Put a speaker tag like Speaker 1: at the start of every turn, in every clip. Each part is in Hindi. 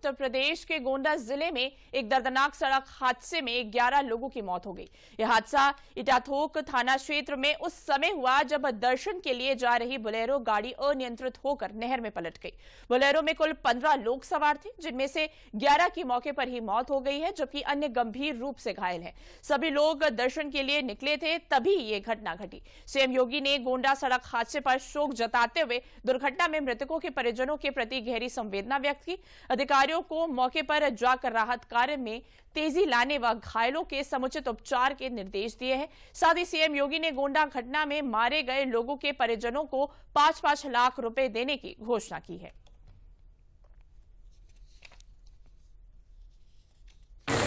Speaker 1: उत्तर प्रदेश के गोंडा जिले में एक दर्दनाक सड़क हादसे में 11 लोगों की मौत हो गई। यह हादसा इटाथोक थाना क्षेत्र में उस समय हुआ जब दर्शन के लिए जा रही बोलेरो गाड़ी अनियंत्रित होकर नहर में पलट गई। बोलेरो में कुल 15 लोग सवार थे, जिनमें से 11 की मौके पर ही मौत हो गई है, जबकि अन्य गंभीर रूप से घायल हैं। सभी लोग दर्शन के लिए निकले थे, तभी ये घटना घटी। सीएम योगी ने गोंडा सड़क हादसे पर शोक जताते हुए दुर्घटना में मृतकों के परिजनों के प्रति गहरी संवेदना व्यक्त की। अधिकारियों को मौके पर जाकर राहत कार्य में तेजी लाने व घायलों के समुचित उपचार के निर्देश दिए हैं। साथ ही सीएम योगी ने गोंडा घटना में मारे गए लोगों के परिजनों को 5-5 लाख रुपए देने की घोषणा की है।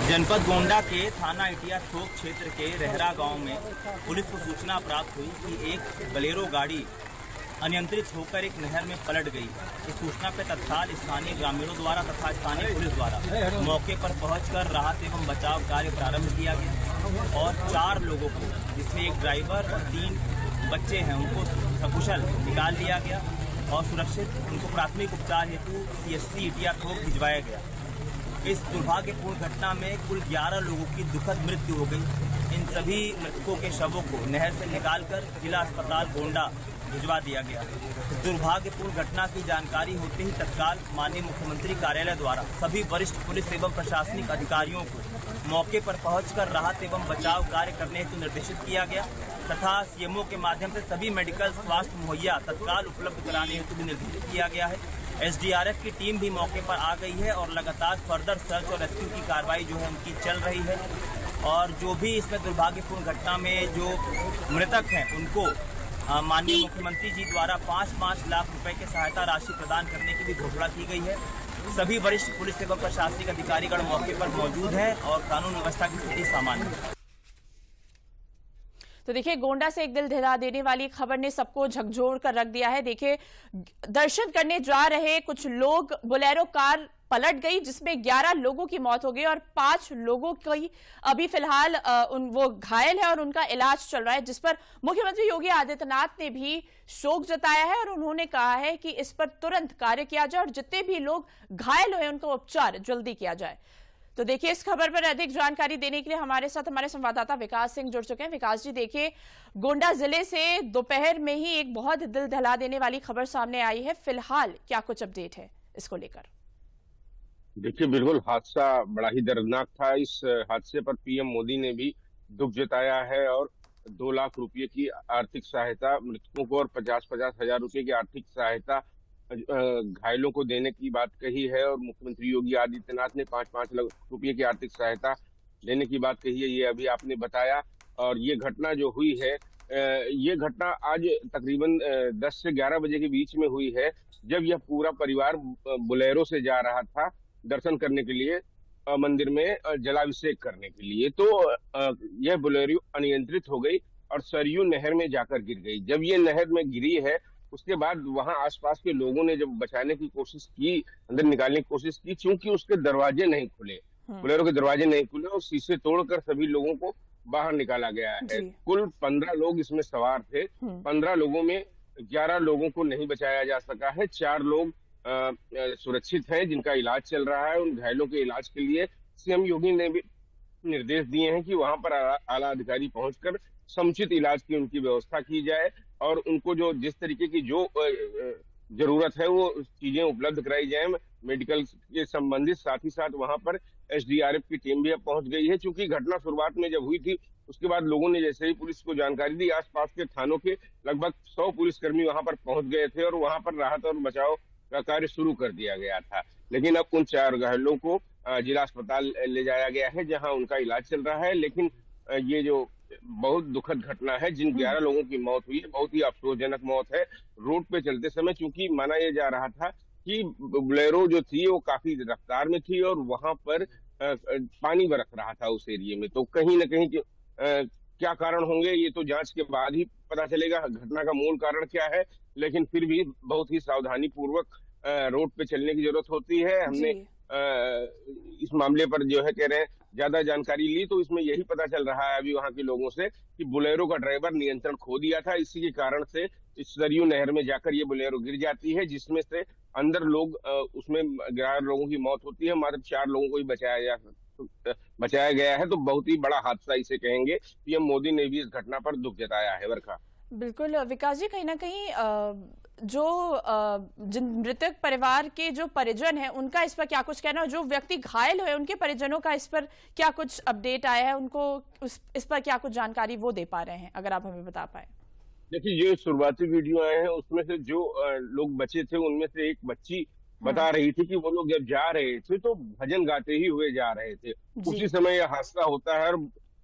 Speaker 2: जनपद गोंडा के थाना इटियाथोक क्षेत्र के रहरा गांव में पुलिस को सूचना प्राप्त हुई कि एक बोलेरो गाड़ी अनियंत्रित होकर एक नहर में पलट गई। इस सूचना पर तत्काल स्थानीय ग्रामीणों द्वारा तथा स्थानीय पुलिस द्वारा मौके पर पहुंचकर राहत एवं बचाव कार्य प्रारंभ किया गया और 4 लोगों को, जिसमें एक ड्राइवर और 3 बच्चे हैं, उनको सकुशल निकाल लिया गया और सुरक्षित उनको प्राथमिक उपचार हेतु CHC इटियाथोक भिजवाया गया। इस दुर्भाग्यपूर्ण घटना में कुल 11 लोगों की दुखद मृत्यु हो गई। इन सभी मृतकों के शवों को नहर से निकालकर जिला अस्पताल गोंडा भिजवा दिया गया। दुर्भाग्यपूर्ण घटना की जानकारी होते ही तत्काल माननीय मुख्यमंत्री कार्यालय द्वारा सभी वरिष्ठ पुलिस एवं प्रशासनिक अधिकारियों को मौके पर पहुंचकर राहत एवं बचाव कार्य करने हेतु निर्देशित किया गया तथा सीएमओ के माध्यम से सभी मेडिकल स्वास्थ्य मुहैया तत्काल उपलब्ध कराने हेतु भी निर्देशित किया गया है। SDRF की टीम भी मौके पर आ गई है और लगातार फर्दर सर्च और रेस्क्यू की कार्रवाई जो है उनकी चल रही है और जो भी इसमें दुर्भाग्यपूर्ण घटना में जो मृतक हैं उनको माननीय मुख्यमंत्री जी द्वारा 5-5 लाख रुपए की सहायता राशि प्रदान करने की भी घोषणा की गई है। सभी वरिष्ठ पुलिस एवं प्रशासनिक अधिकारीगण मौके पर मौजूद हैं और कानून व्यवस्था की स्थिति सामान्य है।
Speaker 1: तो देखिए, गोंडा से एक दिल दहला देने वाली खबर ने सबको झकझोर कर रख दिया है। देखिए, दर्शन करने जा रहे कुछ लोग बोलेरो कार पलट गई, जिसमें 11 लोगों की मौत हो गई और 5 लोगों की अभी फिलहाल वो घायल है और उनका इलाज चल रहा है, जिस पर मुख्यमंत्री योगी आदित्यनाथ ने भी शोक जताया है और उन्होंने कहा है कि इस पर तुरंत कार्य किया जाए और जितने भी लोग घायल हुए उनका उपचार जल्दी किया जाए। तो देखिए, इस खबर पर अधिक जानकारी देने के लिए हमारे साथ हमारे संवाददाता विकास सिंह जुड़ चुके हैं। विकास जी, देखिए, गोंडा जिले से दोपहर में ही एक बहुत दिल दहला देने वाली खबर सामने आई है। फिलहाल क्या कुछ अपडेट है इसको लेकर?
Speaker 3: देखिए, बिल्कुल हादसा बड़ा ही दर्दनाक था। इस हादसे पर पीएम मोदी ने भी दुख जताया है और 2 लाख रुपए की आर्थिक सहायता मृतकों को और 50-50 हजार रुपए की आर्थिक सहायता घायलों को देने की बात कही है और मुख्यमंत्री योगी आदित्यनाथ ने 5-5 लाख रुपए की आर्थिक सहायता देने की बात कही है। ये अभी आपने बताया और ये घटना जो हुई है, ये घटना आज तकरीबन 10 से 11 बजे के बीच में हुई है, जब यह पूरा परिवार बोलेरो से जा रहा था दर्शन करने के लिए, मंदिर में जलाभिषेक करने के लिए। तो यह बोलेरो अनियंत्रित हो गई और सरयू नहर में जाकर गिर गई। जब ये नहर में गिरी है, उसके बाद वहां आसपास के लोगों ने जब बचाने की कोशिश की, अंदर निकालने की कोशिश की, क्योंकि उसके दरवाजे नहीं खुले, बोलेरो के दरवाजे नहीं खुले और शीशे तोड़कर सभी लोगों को बाहर निकाला गया है। कुल 15 लोग इसमें सवार थे। 15 लोगों में 11 लोगों को नहीं बचाया जा सका है। 4 लोग सुरक्षित हैं, जिनका इलाज चल रहा है। उन घायलों के इलाज के लिए सीएम योगी ने भी निर्देश दिए हैं कि वहां पर आला अधिकारी पहुंचकर समुचित इलाज की उनकी व्यवस्था की जाए और उनको जो जिस तरीके की जो जरूरत है वो चीजें उपलब्ध कराई जाए मेडिकल के संबंधित। साथ ही साथ वहां पर SDRF की टीम भी अब पहुंच गई है। चूंकि घटना शुरुआत में जब हुई थी, उसके बाद लोगों ने जैसे ही पुलिस को जानकारी दी, आसपास के थानों के लगभग 100 पुलिसकर्मी वहां पर पहुंच गए थे और वहां पर राहत और बचाव का कार्य शुरू कर दिया गया था। लेकिन अब उन 4 घायलों को जिला अस्पताल ले जाया गया है, जहां उनका इलाज चल रहा है। लेकिन ये जो बहुत दुखद घटना है, जिन 11 लोगों की मौत हुई है, बहुत ही अफसोसजनक मौत है। रोड पे चलते समय, चूंकि माना यह जा रहा था कि बोलेरो जो थी वो काफी रफ्तार में थी और वहां पर पानी बरस रहा था उस एरिया में, तो कहीं न कहीं क्या कारण होंगे ये तो जांच के बाद ही पता चलेगा, घटना का मूल कारण क्या है। लेकिन फिर भी बहुत ही सावधानी पूर्वक रोड पे चलने की जरूरत होती है। हमने इस मामले पर जो है कह रहे हैं ज्यादा जानकारी ली, तो इसमें यही पता चल रहा है अभी वहां के लोगों से कि बोलेरो का ड्राइवर नियंत्रण खो दिया था। इसी के कारण से इस सरयू नहर में जाकर ये बोलेरो गिर जाती है, जिसमें से अंदर लोग उसमें 11 लोगों की मौत होती है, मात्र 4 लोगों को ही बचाया गया है। तो बहुत ही बड़ा हादसा इसे कहेंगे। पीएम मोदी ने भी इस घटना पर दुख जताया है। वर्षा,
Speaker 1: बिल्कुल विकास जी, कहीं ना कहीं जो जिन मृतक परिवार के जो परिजन हैं उनका इस पर क्या कुछ कहना है, जो व्यक्ति घायल हुए उनके परिजनों का इस पर क्या कुछ अपडेट आया है, उनको इस पर क्या कुछ जानकारी वो दे पा रहे हैं, अगर आप हमें बता पाए।
Speaker 3: देखिए, ये शुरुआती वीडियो आए हैं उसमें से जो लोग बचे थे उनमें से एक बच्ची बता रही थी कि वो लोग जब जा रहे थे तो भजन गाते ही हुए जा रहे थे। उसी समय यह हादसा होता है और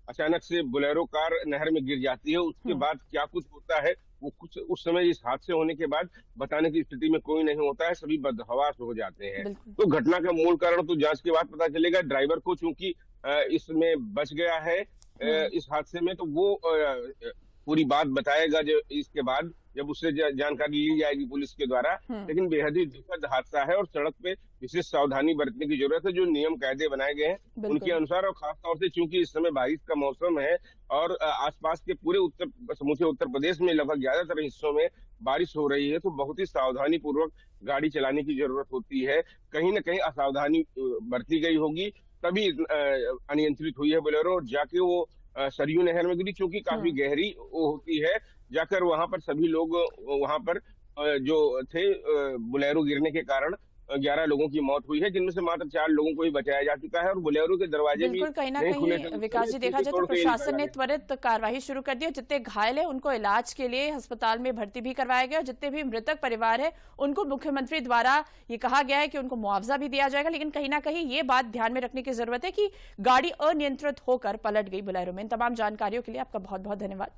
Speaker 3: अचानक से बोलेरो कार नहर में गिर जाती है। उसके बाद क्या कुछ होता है वो कुछ उस समय इस हादसे होने के बाद बताने की स्थिति में कोई नहीं होता है, सभी बदहवास हो जाते हैं। तो घटना का मूल कारण तो जांच के बाद पता चलेगा। ड्राइवर को चूंकि इसमें बच गया है इस हादसे में, तो वो पूरी बात बताएगा जो इसके बाद जब उससे जानकारी ली जाएगी पुलिस के द्वारा। लेकिन बेहद ही दुखद हादसा है और सड़क पे विशेष सावधानी बरतने की जरूरत है। जो नियम कायदे बनाए गए हैं उनके अनुसार, और खासतौर से चूंकि इस समय बारिश का मौसम है और आसपास के पूरे समूचे उत्तर प्रदेश में लगभग ज्यादातर हिस्सों में बारिश हो रही है, तो बहुत ही सावधानी पूर्वक गाड़ी चलाने की जरूरत होती है। कहीं ना कहीं असावधानी बरती गई होगी, तभी अनियंत्रित हुई है बोलेरो और जाके वो सरयू नहर में गिरी। चूंकि काफी गहरी वो होती है, जाकर वहां पर सभी लोग वहां पर जो थे बोलेरो गिरने के कारण 11 लोगों की मौत हुई है, जिनमें से मात्र 4 लोगों को ही बचाया जा चुका है और बोलेरो के दरवाजे भी
Speaker 1: कहीं ना कहीं विकास जी देखा जाए तो प्रशासन ने त्वरित कार्रवाई शुरू कर दी और जितने घायल हैं उनको इलाज के लिए अस्पताल में भर्ती भी करवाया गया और जितने भी मृतक परिवार है उनको मुख्यमंत्री द्वारा ये कहा गया है कि उनको मुआवजा भी दिया जाएगा। लेकिन कहीं ना कहीं ये बात ध्यान में रखने की जरूरत है कि गाड़ी अनियंत्रित होकर पलट गई बोलेरो में। इन तमाम जानकारियों के लिए आपका बहुत बहुत धन्यवाद।